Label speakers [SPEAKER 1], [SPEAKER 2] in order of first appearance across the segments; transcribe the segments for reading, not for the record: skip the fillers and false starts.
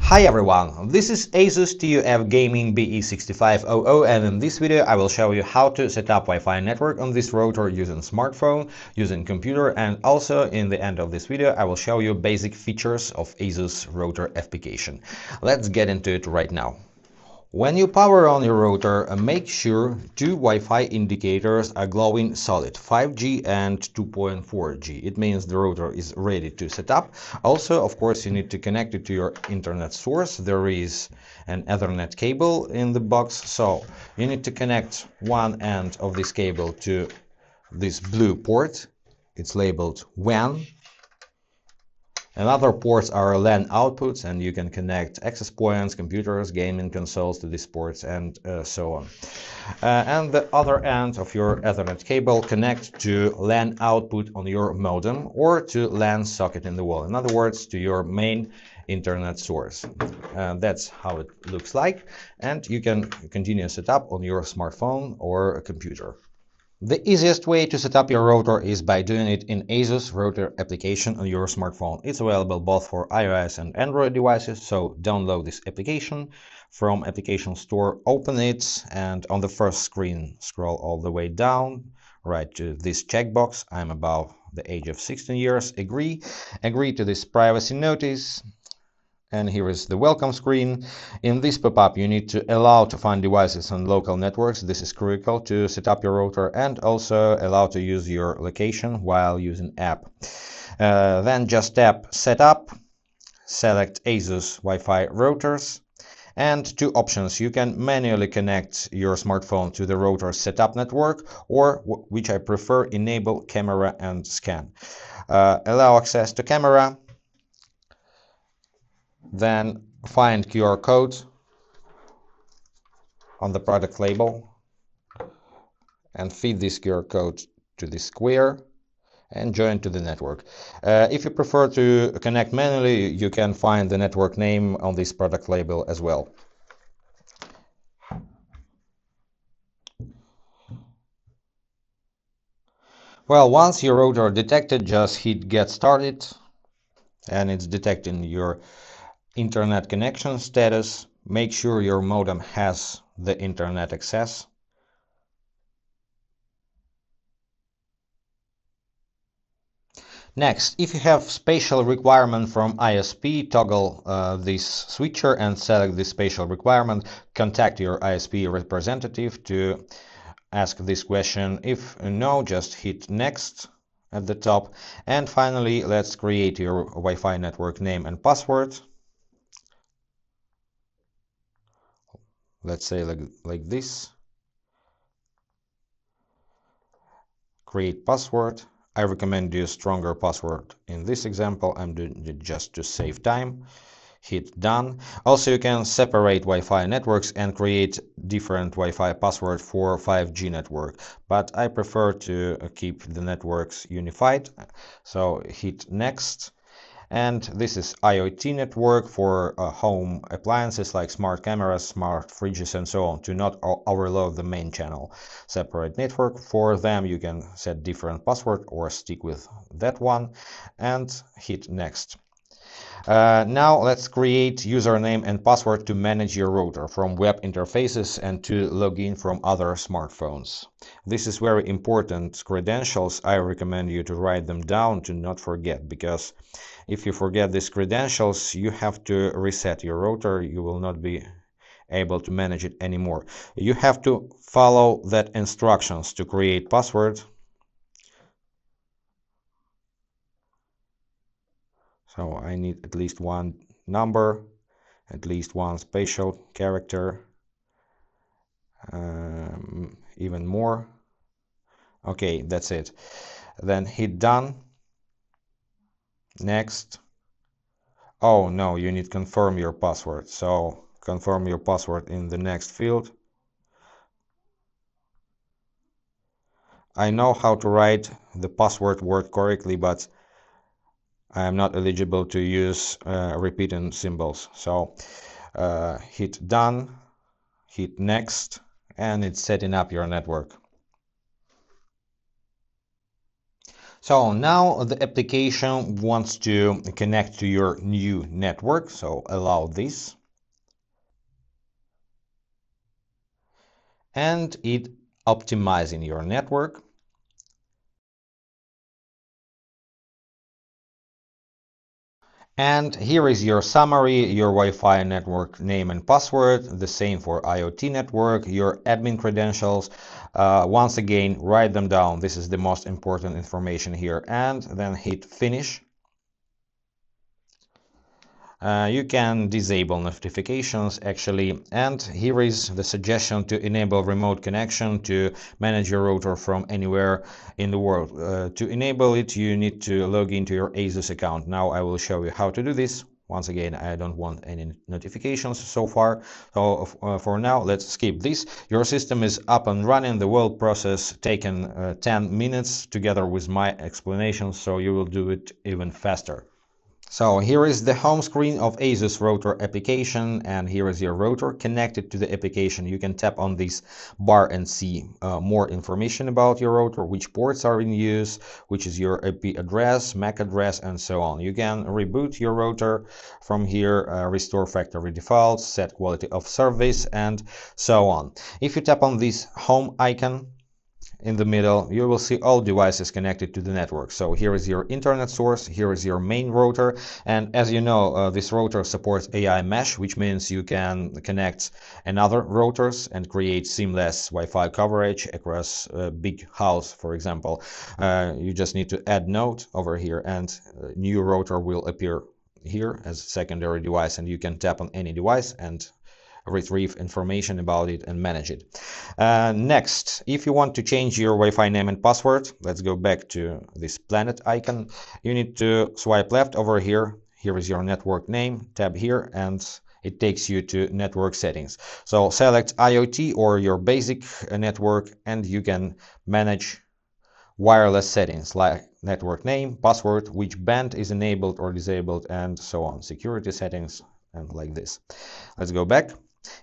[SPEAKER 1] Hi everyone, this is Asus TUF Gaming BE6500, and in this video I will show you how to set up Wi-Fi network on this router using smartphone, using computer, and also in the end of this video I will show you basic features of Asus Router application. Let's get into it right now. When you power on your router, make sure two Wi-Fi indicators are glowing solid, 5G and 2.4G. It means the router is ready to set up. Also, of course, you need to connect it to your internet source. There is an Ethernet cable in the box, so you need to connect one end of this cable to this blue port. It's labeled WAN. And other ports are LAN outputs, and you can connect access points, computers, gaming consoles to these ports, and so on. And the other end of your Ethernet cable connect to LAN output on your modem or to LAN socket in the wall. In other words, to your main internet source. That's how it looks like, and you can continue setup on your smartphone or a computer. The easiest way to set up your router is by doing it in ASUS Router application on your smartphone. It's available both for iOS and Android devices, so download this application from application store, open it, and on the first screen scroll all the way down, right to this checkbox. I'm above the age of 16 years, agree to this privacy notice. And here is the welcome screen. In this pop-up, you need to allow to find devices on local networks. This is critical to set up your router, and also allow to use your location while using app. Then just tap Setup, select Asus Wi-Fi routers, and two options. You can manually connect your smartphone to the router setup network, or which I prefer, enable camera and scan. Allow access to camera. Then find QR code on the product label and feed this QR code to the square and join to the network. If you prefer to connect manually, you can find the network name on this product label as well. Well, once your router detected, just hit Get Started, and it's detecting your internet connection status. Make sure your modem has the internet access. Next, if you have spatial requirement from ISP, toggle this switcher and select this spatial requirement. Contact your ISP representative to ask this question. If no, just hit Next at the top. And finally, let's create your Wi-Fi network name and password. Let's say like this. Create password. I recommend you a stronger password. In this example, I'm doing it just to save time. Hit Done. Also, you can separate Wi-Fi networks and create different Wi-Fi password for 5G network, but I prefer to keep the networks unified. So hit Next. And this is IoT network for home appliances like smart cameras, smart fridges, and so on, to not overload the main channel. Separate network for them. You can set different password or stick with that one, and hit Next. Now let's create username and password to manage your router from web interfaces and to log in from other smartphones. This is very important credentials. I recommend you to write them down to not forget, because if you forget these credentials, you have to reset your router. You will not be able to manage it anymore. You have to follow that instructions to create password. So I need at least one number, at least one special character, even more. Okay, that's it. Then hit Done. Next. Oh no, you need to confirm your password. So confirm your password in the next field. I know how to write the password word correctly, but I am not eligible to use repeating symbols. So hit Done, hit Next, and it's setting up your network. So now the application wants to connect to your new network, so allow this. And it optimizing your network. And here is your summary, your Wi-Fi network name and password, the same for IoT network, your admin credentials. Once again, write them down. This is the most important information here. And then hit finish. You can disable notifications actually, and here is the suggestion to enable remote connection to manage your router from anywhere in the world. To enable it, you need to log into your ASUS account. Now I will show you how to do this. Once again, I don't want any notifications so far, so for now let's skip this. Your system is up and running. The whole process taken 10 minutes together with my explanation, so you will do it even faster. So here is the home screen of ASUS Router application, and here is your router connected to the application. You can tap on this bar and see more information about your router, which ports are in use, which is your IP address, MAC address, and so on. You can reboot your router from here, restore factory defaults, set quality of service, and so on. If you tap on this home icon in the middle, you will see all devices connected to the network. So here is your internet source, here is your main router, and as you know, this router supports AI mesh, which means you can connect another routers and create seamless Wi-Fi coverage across a big house, for example. You just need to add node over here, and a new router will appear here as a secondary device, and you can tap on any device and retrieve information about it and manage it. Next, if you want to change your Wi-Fi name and password, let's go back to this planet icon. You need to swipe left over here. Here is your network name, tab here, and it takes you to network settings. So select IoT or your basic network, and you can manage wireless settings like network name, password, which band is enabled or disabled, and so on. Security settings, and like this. Let's go back.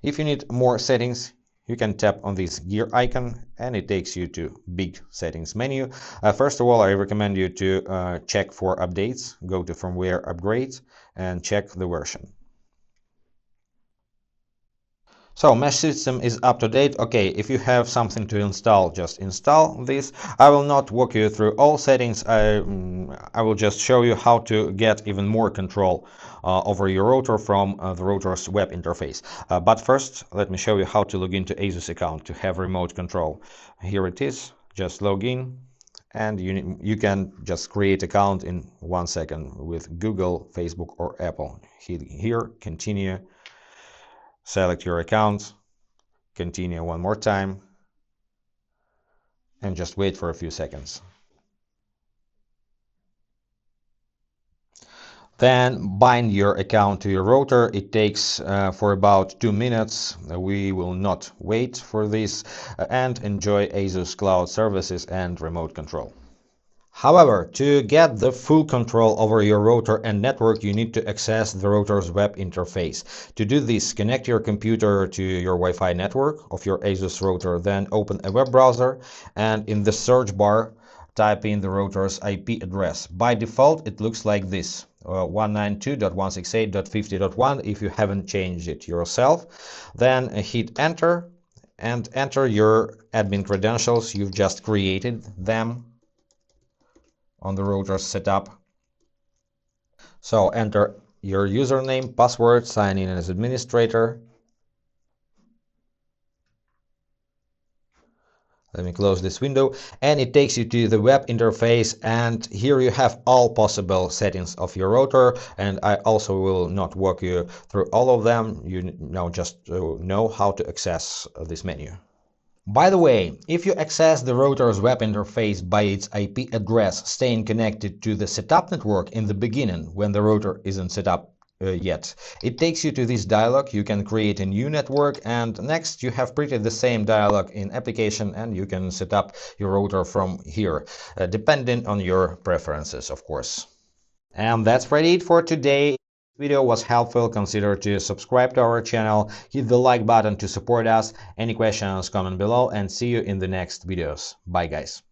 [SPEAKER 1] If you need more settings, you can tap on this gear icon and it takes you to big settings menu. First of all, I recommend you to check for updates, go to firmware upgrades and check the version. So mesh system is up to date. Okay, if you have something to install, just install this. I will not walk you through all settings. I will just show you how to get even more control over your router from the router's web interface. But first, let me show you how to log into ASUS account to have remote control. Here it is. Just log in, and you can just create account in 1 second with Google, Facebook, or Apple. Hit here, continue. Select your account, continue one more time, and just wait for a few seconds. Then bind your account to your router. It takes for about 2 minutes. We will not wait for this and enjoy ASUS cloud services and remote control. However, to get the full control over your router and network, you need to access the router's web interface. To do this, connect your computer to your Wi-Fi network of your ASUS router, then open a web browser and in the search bar, type in the router's IP address. By default, it looks like this, 192.168.50.1 if you haven't changed it yourself. Then hit enter and enter your admin credentials. You've just created them on the router setup. So enter your username, password, sign in as administrator. Let me close this window and it takes you to the web interface, and here you have all possible settings of your router, and I also will not walk you through all of them. You now just know how to access this menu. By the way, if you access the router's web interface by its IP address staying connected to the setup network in the beginning when the router isn't set up yet, it takes you to this dialog. You can create a new network, and next you have pretty the same dialog in application, and you can set up your router from here, depending on your preferences, of course. And that's pretty it for today. If this video was helpful, consider to subscribe to our channel, hit the like button to support us. Any questions, comment below, and see you in the next videos. Bye guys.